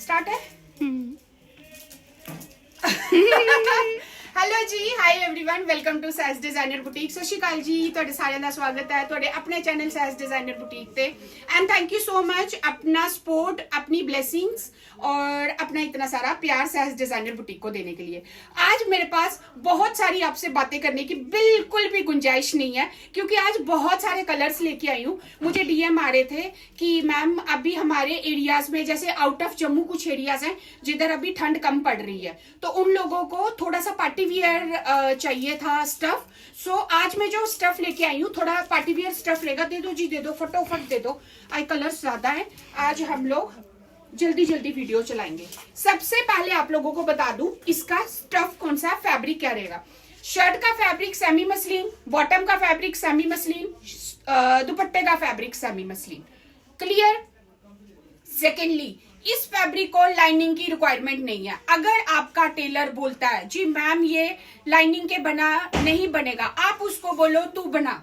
Start है। Hello जी, hi everyone, welcome to sass designer boutique. Sat Sri अकाल जी, ਤੁਹਾਡੇ ਸਾਰਿਆਂ ਦਾ ਸਵਾਗਤ ਹੈ ਤੁਹਾਡੇ ਆਪਣੇ ਚੈਨਲ ਸੈਸ डिजाइनर बुटीक पे। And thank you so much अपना सपोर्ट, अपनी ब्लेसिंग्स और अपना इतना सारा प्यार सैस डिजाइनर बुटीक को देने के लिए। आज मेरे पास बहुत सारी आपसे बातें करने की बिल्कुल भी गुंजाइश नहीं है, क्योंकि आज बहुत सारे कलर्स लेके आई हूँ। मुझे डीएम आ रहे थे कि मैम अभी हमारे एरियाज में, जैसे आउट ऑफ जम्मू कुछ एरियाज हैं जिधर अभी ठंड कम पड़ रही है, तो उन लोगों को थोड़ा सा पार्टी वियर चाहिए था स्टफ। सो आज मैं जो स्टफ लेके आई हूँ, थोड़ा पार्टी वियर स्टफ रहेगा। दे दो जी, दे दो, फटोफट दे दो। आई कलर्स ज्यादा है, आज हम लोग जल्दी जल्दी वीडियो चलाएंगे। सबसे पहले आप लोगों को बता दूं इसका स्टफ कौन सा, फैब्रिक क्या रहेगा। शर्ट का फैब्रिक सेमी मसलिन, बॉटम का फैब्रिक सेमी मसलिन, दुपट्टे का fabric semi muslin. Clear. Secondly, इस फैब्रिक को लाइनिंग की रिक्वायरमेंट नहीं है। अगर आपका टेलर बोलता है जी मैम ये लाइनिंग के बना नहीं बनेगा, आप उसको बोलो तू बना।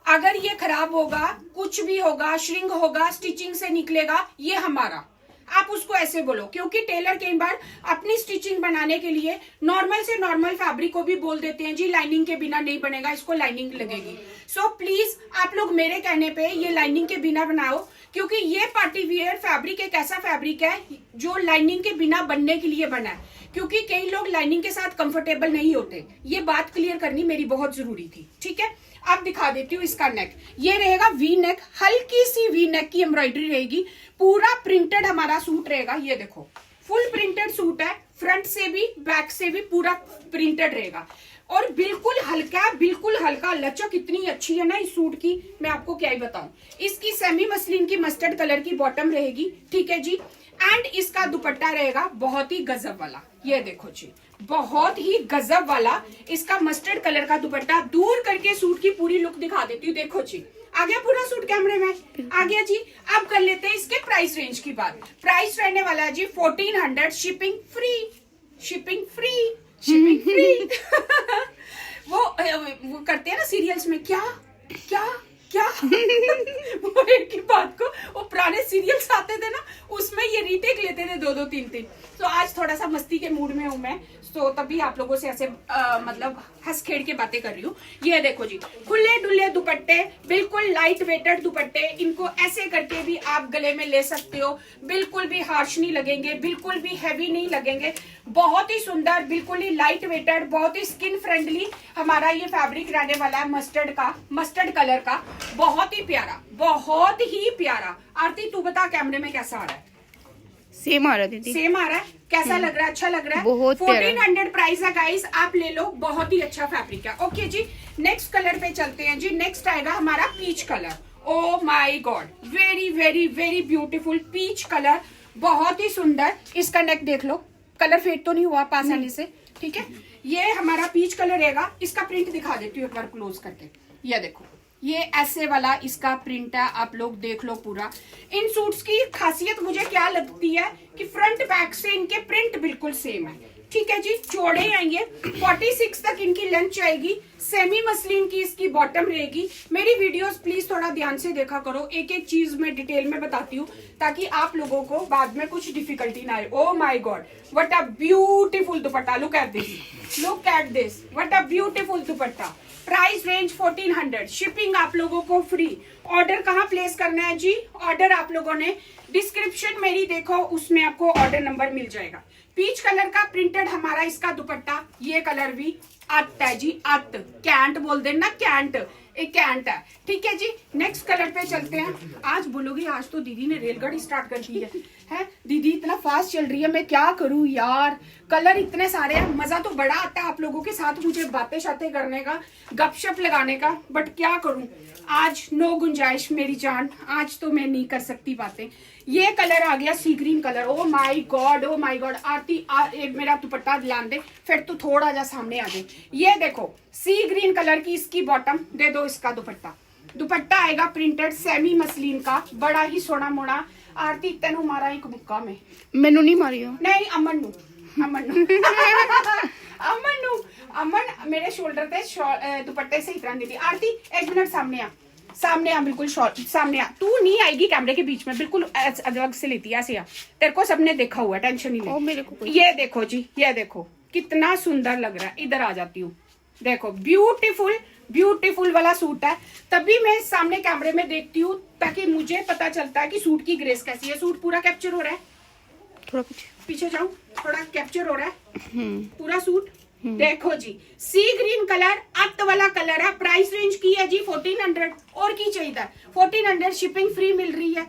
अगर ये खराब होगा, कुछ भी होगा, श्रिंक होगा, स्टिचिंग से निकलेगा, ये हमारा, आप उसको ऐसे बोलो। क्योंकि टेलर कई बार अपनी स्टिचिंग बनाने के लिए नॉर्मल से नॉर्मल फैब्रिक को भी बोल देते हैं जी लाइनिंग के बिना नहीं बनेगा, इसको लाइनिंग लगेगी। सो प्लीज आप लोग मेरे कहने पे ये लाइनिंग के बिना बनाओ, क्योंकि ये पार्टी वियर फैब्रिक एक ऐसा फैब्रिक है जो लाइनिंग के बिना बनने के लिए बना है। क्योंकि कई लोग लाइनिंग के साथ कंफर्टेबल नहीं होते, ये बात क्लियर करनी मेरी बहुत जरूरी थी। ठीक है, अब दिखा देती हूँ इसका नेक। ये रहेगा वी नेक, हल्की सी वी नेक की एम्ब्रॉयडरी रहेगी। पूरा प्रिंटेड हमारा सूट रहेगा। ये देखो फुल प्रिंटेड सूट है, फ्रंट से भी बैक से भी पूरा प्रिंटेड रहेगा और बिल्कुल हल्का, बिल्कुल हल्का। लचक इतनी अच्छी है ना इस सूट की, मैं आपको क्या ही बताऊं। इसकी सेमी मसलिन की मस्टर्ड कलर की बॉटम रहेगी, ठीक है जी। एंड इसका दुपट्टा रहेगा बहुत ही गजब वाला। ये देखो जी, बहुत ही गजब वाला इसका मस्टर्ड कलर का दुपट्टा। दूर करके सूट की पूरी लुक दिखा देती हूँ। देखो जी, आ गया पूरा सूट कैमरे में, आ गया जी। अब कर लेते हैं इसके प्राइस रेंज की बात। प्राइस रहने वाला है जी 1400, shipping free, shipping free, shipping free. वो करते हैं ना सीरियल्स में, क्या क्या क्या। वो एक ही बात को, वो पुराने सीरियल्स आते थे ना, उसमें ये रीटेक लेते थे 2-2, 3-3। तो आज थोड़ा सा मस्ती के मूड में हूं मैं, तो तभी आप लोगों से ऐसे मतलब हंस खेड़ के बातें कर रही हूँ। ये देखो जी, खुले डुले दुपट्टे, बिल्कुल लाइट वेटेड दुपट्टे। इनको ऐसे करके भी आप गले में ले सकते हो, बिल्कुल भी हार्श नहीं लगेंगे, बिल्कुल भी हैवी नहीं लगेंगे। बहुत ही सुंदर, बिल्कुल ही लाइट वेटेड, बहुत ही स्किन फ्रेंडली हमारा ये फैब्रिक रहने वाला है। मस्टर्ड का, मस्टर्ड कलर का, बहुत ही प्यारा, बहुत ही प्यारा। आरती तू बता कैमरे में कैसा आ रहा है? सेम आ रहा है दीदी, सेम आ रहा है। कैसा लग रहा है? अच्छा लग रहा है। बहुत 1400 प्राइस है गाइस, आप ले लो, बहुत ही अच्छा फैब्रिक है। ओके जी, नेक्स्ट कलर पे चलते हैं जी। नेक्स्ट आएगा हमारा peach colour. Oh my God, very very very beautiful peach colour, बहुत ही सुंदर। इसका नेक देख लो, कलर फेड तो नहीं हुआ पास आने से, ठीक है। ये हमारा पीच कलर रहेगा। इसका प्रिंट दिखा देती हूँ एक बार क्लोज करके। ये देखो, ये ऐसे वाला इसका प्रिंट है, आप लोग देख लो पूरा। इन सूट्स की खासियत मुझे क्या लगती है कि फ्रंट बैक से इनके प्रिंट बिल्कुल सेम है, ठीक है जी। चौड़े आएंगे, 46 तक इनकी लेंथ आएगी। सेमी मसलिन की इसकी बॉटम रहेगी। मेरी वीडियोस प्लीज थोड़ा ध्यान से देखा करो, एक एक चीज मैं डिटेल में बताती हूँ ताकि आप लोगों को बाद में कुछ डिफिकल्टी ना आए। ओ my God, what a beautiful dupatta, look at this, look at this, what a beautiful dupatta. Price range 1400, shipping आप लोगों को फ्री। ऑर्डर कहाँ प्लेस करना है जी? ऑर्डर आप लोगों ने डिस्क्रिप्शन मेरी देखो, उसमें आपको ऑर्डर नंबर मिल जाएगा। पीच कलर का प्रिंटेड हमारा इसका दुपट्टा। ये कलर भी अत है जी, अत, कैंट बोल देना, कैंट, एक कैंट है, ठीक है जी। नेक्स्ट कलर पे चलते हैं। आज बोलोगे आज तो दीदी ने रेलगाड़ी स्टार्ट कर दी है दीदी इतना फास्ट चल रही है, मैं क्या करूं यार। कलर इतने सारे हैं, मजा तो बड़ा आता है आप लोगों के साथ मुझे बातें शातें करने का, गपशप लगाने का, बट क्या करूं, आज नो गुंजाइश मेरी जान, आज तो मैं नहीं कर सकती बातें। ये कलर आ गया sea green colour. Oh my god, oh my god. Aarti एक मेरा दुपट्टा दिलान दे, फिर तो थोड़ा जा सामने आ जाए। ये देखो सी ग्रीन कलर की इसकी बॉटम, दे दो इसका दुपट्टा। दुपट्टा आएगा प्रिंटेड सेमी मसलिन का, बड़ा ही सोना मोड़ा। आरती तेनू मारा एक मुक्का में, मैनू नहीं मारी हो, नहीं अमन नू, अमन नू अमन नू, अमन मेरे शोल्डर पे दुपट्टे से इतना दी थी। आरती एक मिनट सामने आ, सामने आ, बिल्कुल शॉर्ट सामने आ, तू नहीं आएगी कैमरे के बीच में, बिल्कुल अलग से लेती है, ऐसे आ, तेरे को सबने देखा हुआ है, टेंशन नहीं ओ, ले। मेरे को ये देखो जी, ये देखो कितना सुंदर लग रहा है, इधर आ जाती हूँ, देखो ब्यूटीफुल ब्यूटीफुल वाला सूट है। तभी मैं सामने कैमरे में देखती हूँ ताकि मुझे पता चलता है कि सूट की ग्रेस कैसी है। सूट पूरा कैप्चर हो रहा है, थोड़ा पीछे। पीछे जाऊं, थोड़ा कैप्चर हो रहा है पूरा सूट। देखो जी, सी ग्रीन कलर, अत वाला कलर है। प्राइस रेंज की है जी 1400, और की चाहिए 1400, शिपिंग फ्री मिल रही है।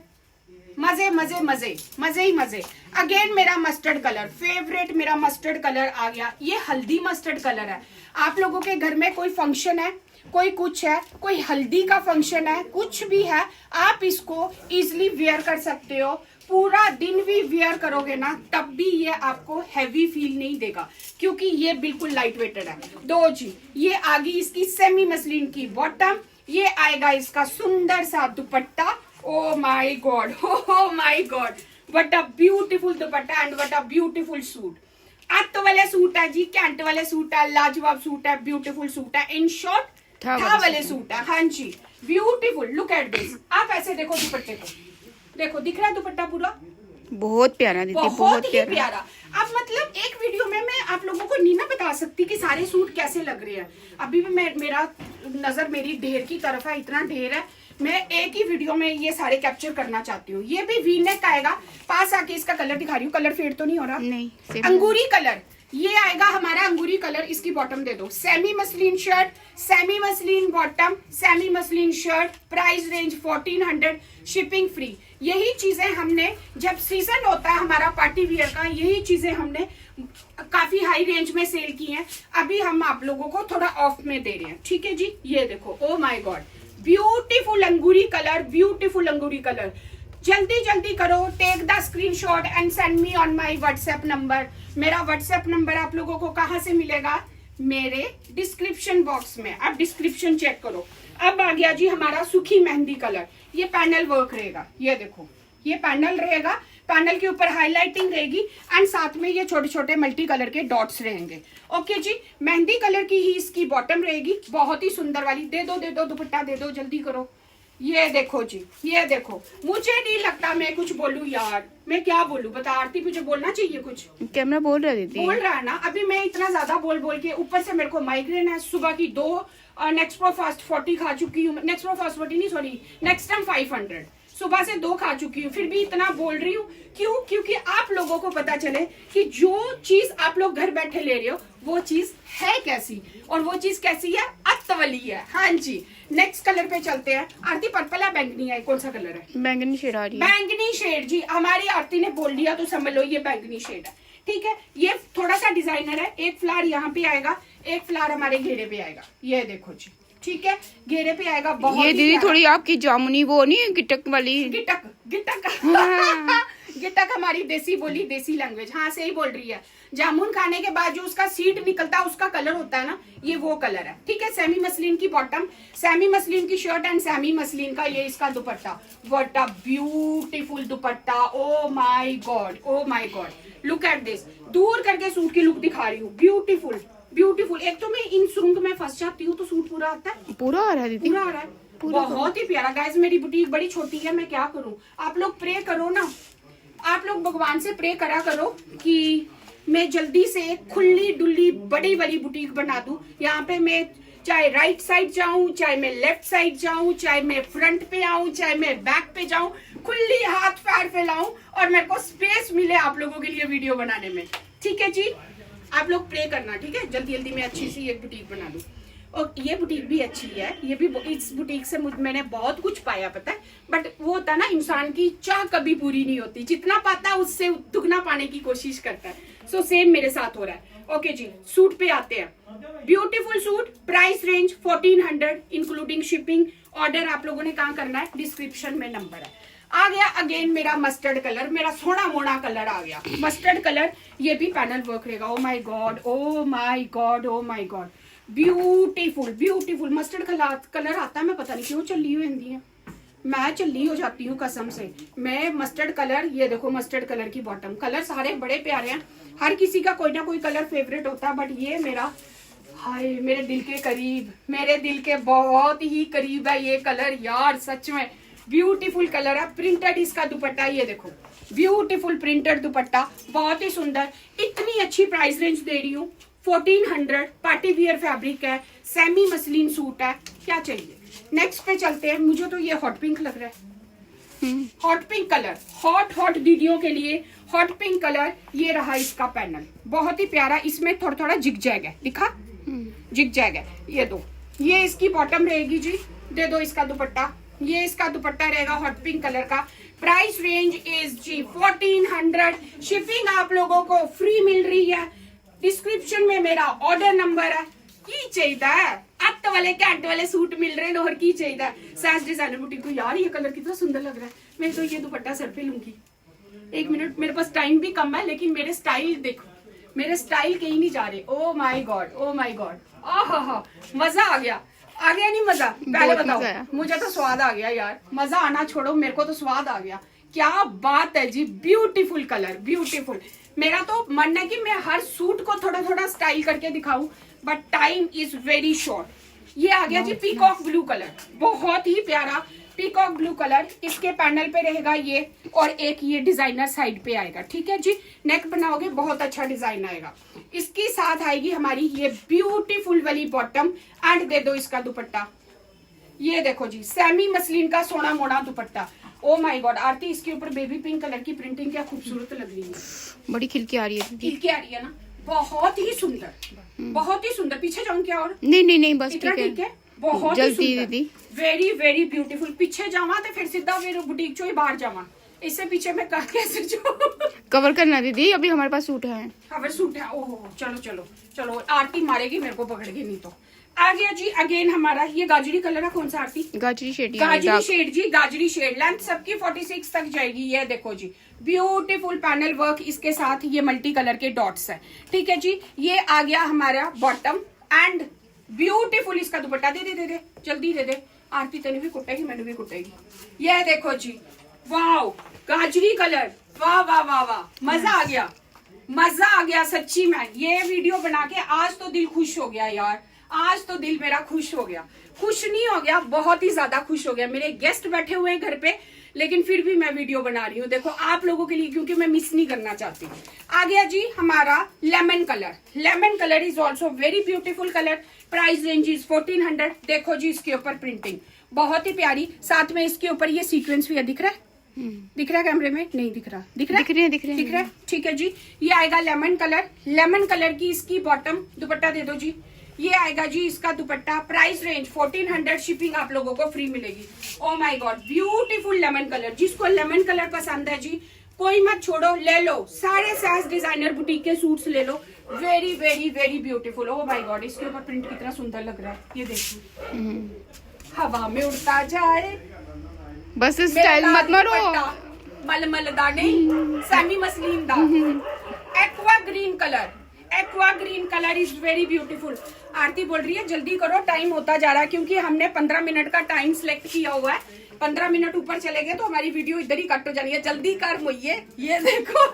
मजे मजे मजे मजे ही मजे। अगेन मेरा मस्टर्ड कलर फेवरेट, मेरा मस्टर्ड कलर आ गया। ये हल्दी मस्टर्ड कलर है। आप लोगों के घर में कोई फंक्शन है, कोई कुछ है, कोई हल्दी का फंक्शन है, कुछ भी है, आप इसको इजिली वेयर कर सकते हो। पूरा दिन भी वेयर करोगे ना तब भी ये आपको हैवी फील नहीं देगा, क्योंकि ये बिल्कुल लाइट वेटेड है। दो जी, ये आ गई इसकी सेमी मसलिन की बॉटम, ये आएगा इसका सुंदर सा दुपट्टा। ओ my god, oh my God, what a beautiful dupatta and what a beautiful suit. अत वाले सूट है जी, कैंट वाले सूट है, लाजवाब सूट है, ब्यूटीफुल सूट है। इन शॉर्ट था वाले सूट है। हाँ जी, ब्यूटीफुल, लुक एट दिस। आप ऐसे देखो दुपट्टे को, देखो दिख रहा है दुपट्टा पूरा, बहुत प्यारा दीदी, बहुत ही प्यारा। अब मतलब एक वीडियो में मैं आप लोगों को नहीं ना बता सकती कि सारे सूट कैसे लग रहे हैं। अभी भी मेरा नजर मेरी ढेर की तरफ है, इतना ढेर है, मैं एक ही वीडियो में ये सारे कैप्चर करना चाहती हूँ। ये भी वी नेक आएगा। पास आके इसका कलर दिखा रही हूँ, कलर फेड तो नहीं हो रहा, नहीं, अंगूरी कलर। ये आएगा हमारा अंगूरी कलर। इसकी बॉटम दे दो, semi muslin shirt, semi muslin bottom, semi muslin shirt. Price range 1400, shipping free. यही चीजें हमने, जब सीजन होता है हमारा पार्टी वियर का, यही चीजें हमने काफी हाई रेंज में सेल की हैं। अभी हम आप लोगों को थोड़ा ऑफ में दे रहे हैं, ठीक है जी। ये देखो, ओ माय गॉड, ब्यूटीफुल अंगूरी कलर, ब्यूटीफुल अंगूरी कलर। जल्दी जल्दी करो, take the screenshot and send me on my WhatsApp number. मेरा व्हाट्सएप नंबर आप लोगों को कहाँ से मिलेगा? मेरे डिस्क्रिप्शन बॉक्स में। आप डिस्क्रिप्शन चेक करो। अब आ गया जी हमारा सुखी मेहंदी कलर। ये पैनल वर्क रहेगा, ये देखो, ये पैनल रहेगा, पैनल के ऊपर हाईलाइटिंग रहेगी एंड साथ में ये छोटे छोटे मल्टी कलर के डॉट्स रहेंगे। ओके जी, मेहंदी कलर की ही इसकी बॉटम रहेगी, बहुत ही सुंदर वाली। दे दो दुपट्टा दे दो, जल्दी करो। ये देखो जी, ये देखो। मुझे नहीं लगता मैं कुछ बोलूं यार, मैं क्या बोलूं बता आरती, मुझे बोलना चाहिए कुछ। कैमरा बोल रहा दीदी, बोल रहा है ना। अभी मैं इतना ज्यादा बोल बोल के, ऊपर से मेरे को माइग्रेन है, सुबह की 2 नेक्स्ट प्रो फास्ट 40 खा चुकी हूँ। नेक्स्ट प्रो फास्ट 40 नहीं, सॉरी, नेक्स्ट टाइम 500। सुबह से 2 खा चुकी हूँ, फिर भी इतना बोल रही हूँ। क्यों? क्योंकि आप लोगों को पता चले कि जो चीज आप लोग घर बैठे ले रहे हो वो चीज है कैसी, और वो चीज कैसी है, अत्तवली है। हाँ जी, नेक्स्ट कलर पे चलते हैं। आरती पर्पल है, बैंगनी है, कौन सा कलर है? बैंगनी शेड आ रही है। बैंगनी शेड जी, हमारी आरती ने बोल दिया तो समझ लो ये बैंगनी शेड है, ठीक है। ये थोड़ा सा डिजाइनर है। एक फ्लावर यहाँ पे आएगा, एक फ्लावर हमारे घेरे पे आएगा, ये देखो जी, ठीक है, घेरे पे आएगा। बहुत ये दीदी थोड़ी आपकी जामुनी वो नहीं, गिटक वाली। गिटक, गिटक गिटक हमारी देसी बोली, देसी लैंग्वेज। हाँ, सही बोल रही है। जामुन खाने के बाद जो उसका सीड निकलता है, उसका कलर होता है ना, ये वो कलर है, ठीक है। सेमी मसलिन की बॉटम, सेमी मसलिन की शर्ट एंड सेमी मसलिन का ये इसका दुपट्टा। What a beautiful dupatta, O my god, oh my God, look at this. दूर करके सूट की लुक दिखा रही हूँ, ब्यूटीफुल ब्यूटीफुल। एक तो मैं इन सुरंग में फंस जाती हूँ तो सूट पूरा आता है, पूरा आ रहा है दीदी, पूरा आ रहा है, बहुत ही प्यारा। गाइस, मेरी बुटीक बड़ी छोटी है, मैं क्या करूँ। आप लोग प्रे करो ना, आप लोग भगवान से प्रे करा करो कि मैं जल्दी से खुली डुल्ली बड़ी वाली बुटीक बना दूं। यहाँ पे मैं चाहे राइट साइड जाऊं, चाहे मैं लेफ्ट साइड जाऊं, चाहे मैं फ्रंट पे आऊं, चाहे मैं बैक पे जाऊं, खुली हाथ पैर फैलाऊं और मेरे को स्पेस मिले आप लोगों के लिए वीडियो बनाने में, ठीक है जी। आप लोग प्रे करना, ठीक है। जल्दी जल्दी मैं अच्छी सी एक बुटीक बना दूं। और ये बुटीक भी अच्छी है, ये भी, इस बुटीक से मैंने बहुत कुछ पाया, पता है। बट वो होता है ना, इंसान की चाह कभी पूरी नहीं होती, जितना पाता है उससे दुगना पाने की कोशिश करता है। सो सेम मेरे साथ हो रहा है। ओके जी, सूट पे आते हैं। Beautiful suit, price range 1400 including shipping. Order आप लोगों ने कहाँ करना है, डिस्क्रिप्शन में नंबर है। आ गया अगेन मेरा मस्टर्ड कलर, मेरा सोना मोना कलर आ गया, मस्टर्ड कलर। ये भी पैनल वर्क रहेगा। ओ my god, oh my god, oh my God, beautiful beautiful mustard colour आता है। मैं पता नहीं क्यों चली हुई हिंदी है, मैं चली हो जाती हूँ कसम से। मैं मस्टर्ड कलर, ये देखो मस्टर्ड कलर की बॉटम। कलर सारे बड़े प्यारे हैं, हर किसी का कोई ना कोई कलर फेवरेट होता है, बट ये मेरा हाय मेरे दिल के करीब, मेरे दिल के बहुत ही करीब है ये कलर यार, सच में ब्यूटीफुल कलर है। प्रिंटेड इसका दुपट्टा, ये देखो ब्यूटीफुल प्रिंटेड दुपट्टा, बहुत ही सुंदर। इतनी अच्छी प्राइस रेंज दे रही हूँ, 1400। पार्टी वियर फैब्रिक है, सेमी मसलिन सूट है, क्या चाहिए। नेक्स्ट पे चलते हैं। मुझे तो ये हॉट पिंक लग रहा है, हॉट पिंक कलर, हॉट दीदियों के लिए हॉट पिंक कलर। ये रहा इसका पैनल, बहुत ही प्यारा। इसमें थोड़ा थोड़ा जिग जैग है, दिखा जिग जैग है। ये दो, ये इसकी बॉटम रहेगी जी। दे दो इसका दुपट्टा, ये इसका दुपट्टा रहेगा हॉट पिंक कलर का। प्राइस रेंज इज जी 1400। शिपिंग आप लोगों को फ्री मिल रही है। डिस्क्रिप्शन में मेरा ऑर्डर नंबर है। की चाहिए अत्त वाले कैंट वाले सूट मिल रहे हैं और की चाहिए सैज डिजाइनर बुटीक को। यार ये कलर कितना सुंदर लग रहा है। मैं तो ये दुपट्टा सर पे लूंगी। एक मिनट, मेरे पास टाइम भी कम है, लेकिन मेरे स्टाइल देखो, मेरे स्टाइल कहीं नहीं जा रहे। ओ my god, oh my God, आहा, मजा आ गया नहीं मजा? पहले बताओ, मुझे तो स्वाद आ गया यार। मजा आना छोड़ो, मेरे को तो स्वाद आ गया। क्या बात है जी, ब्यूटीफुल कलर, ब्यूटीफुल। मेरा तो मन है कि मैं हर सूट को थोड़ा थोड़ा स्टाइल करके दिखाऊं, but time is very short. ये आ गया जी पीकॉक ब्लू कलर, बहुत ही प्यारा पीकॉक ब्लू कलर। इसके पैनल पे रहेगा ये, और एक ये डिजाइनर साइड पे आएगा, ठीक है जी। नेक बनाओगे बहुत अच्छा डिजाइन आएगा। इसके साथ आएगी हमारी ये ब्यूटीफुल वाली बॉटम, एंड दे दो इसका दुपट्टा। ये देखो जी, सेमी मसलिन का सोना मोड़ा दुपट्टा। ओ माय गॉड आरती, इसके ऊपर बेबी पिंक कलर की प्रिंटिंग क्या खूबसूरत लग रही है, बड़ी खिलकी आ रही है, खिलकी आ रही है ना, बहुत ही सुंदर, बहुत ही सुंदर। पीछे जाऊं क्या और? नहीं बस ठीक है, बहुत जल्दी ही दीदी, वेरी वेरी ब्यूटीफुल। पीछे जावा तो फिर सीधा फिर बुटीक चो ही बाहर जावा, इससे पीछे मैं कैसे जाऊं? कवर करना दीदी, अभी हमारे पास सूट है। कवर सूट है, ओहो चलो चलो चलो, आरती मारेगी मेरे को पकड़ के, नहीं तो। आ गया जी अगेन हमारा ये गाजरी कलर है। कौन सा आरती? गाजरी शेड, गाजरी शेड जी, गाजरी शेड। लेंथ सबकी 46 तक जाएगी। ये देखो जी, ब्यूटीफुल पैनल वर्क, इसके साथ ये मल्टी कलर के डॉट्स है, ठीक है जी। ये आ गया हमारा बॉटम, एंड ब्यूटीफुल इसका दुपट्टा। दे दे दे दे जल्दी दे दे आरती, तेने भी कुटेगी, मैंने भी कुटेगी। ये देखो जी, वाह गाजरी कलर, वाह वाह वाह वाह, मजा आ गया, मजा आ गया सच्ची में। ये वीडियो बना के आज तो दिल खुश हो गया यार, आज तो दिल मेरा खुश हो गया। खुश नहीं हो गया, बहुत ही ज्यादा खुश हो गया। मेरे गेस्ट बैठे हुए हैं घर पे, लेकिन फिर भी मैं वीडियो बना रही हूँ, देखो आप लोगों के लिए, क्योंकि मैं मिस नहीं करना चाहती। आ गया जी हमारा lemon colour. Lemon colour is also very beautiful colour. Price range is 1400। देखो जी इसके ऊपर प्रिंटिंग बहुत ही प्यारी, साथ में इसके ऊपर ये सीक्वेंस भी है। दिख रहा है? दिख रहा है कैमरे में? नहीं दिख रहा, दिख रहा है, दिख रहा है, ठीक है जी। ये आएगा लेमन कलर। लेमन कलर की इसकी बॉटम, दुपट्टा दे दो जी। ये आएगा जी इसका दुपट्टा। Price range 1400। शिपिंग आप लोगों को फ्री मिलेगी। ओ my God, beautiful lemon colour. जिसको लेमन कलर पसंद है जी, कोई मत छोड़ो, ले लो। सारे सैज डिजाइनर बुटीक के सूट्स ले लो, very very very beautiful. Oh my god, इसके ऊपर प्रिंट कितना सुंदर लग रहा है, ये देखो हवा में उड़ता जाए। बस स्टाइल मत मारो, मलमल दा नहीं, सेमी मसलिन दा। Aqua green colour, aqua green colour is very beautiful. Aarti बोल रही है जल्दी करो, टाइम होता जा रहा है, क्योंकि हमने 15 मिनट का टाइम सिलेक्ट किया हुआ है। 15 मिनट ऊपर चले गए तो हमारी वीडियो इधर ही कट हो जानी है। जल्दी कर मुझे, ये देखो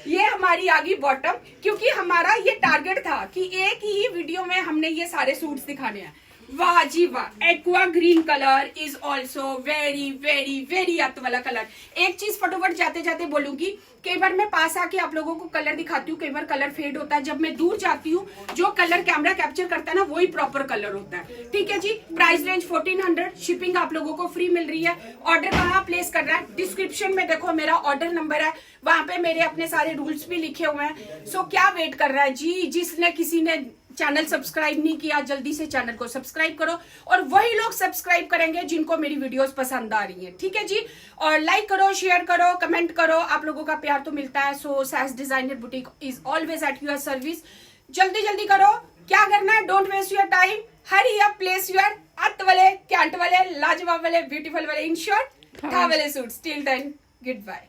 ये हमारी आ गई बॉटम, क्योंकि हमारा ये टारगेट था कि एक ही वीडियो में हमने ये सारे सूट्स दिखाने हैं। वाह जी वाह, aqua green colour is also very very very अत वाला कलर। एक चीज फटोफट जाते जाते बोलूंगी, कई बार मैं पास आके आप लोगों को कलर दिखाती हूँ, कई बार कलर फेड होता है। जब मैं दूर जाती हूँ, जो कलर कैमरा कैप्चर करता है ना, वही प्रॉपर कलर होता है, ठीक है जी। Price range 1400। शिपिंग आप लोगों को फ्री मिल रही है। ऑर्डर कहाँ प्लेस करना है? डिस्क्रिप्शन में देखो मेरा ऑर्डर नंबर है, वहां पे मेरे अपने सारे रूल्स भी लिखे हुए हैं। सो क्या वेट कर रहा है जी? जिसने किसी ने चैनल सब्सक्राइब नहीं किया, जल्दी से चैनल को सब्सक्राइब करो, और वही लोग सब्सक्राइब करेंगे जिनको मेरी वीडियोस पसंद आ रही हैं, ठीक है जी। और लाइक करो, शेयर करो, कमेंट करो, आप लोगों का प्यार तो मिलता है। So Saj's designer boutique is always at your service. जल्दी जल्दी करो, क्या करना है, don't waste your time, hurry up, place your अत वाले, कैंट वाले, लाजवाब वाले, ब्यूटीफुल वाले, इन शॉर्ट था वाले suits. Till then, good bye.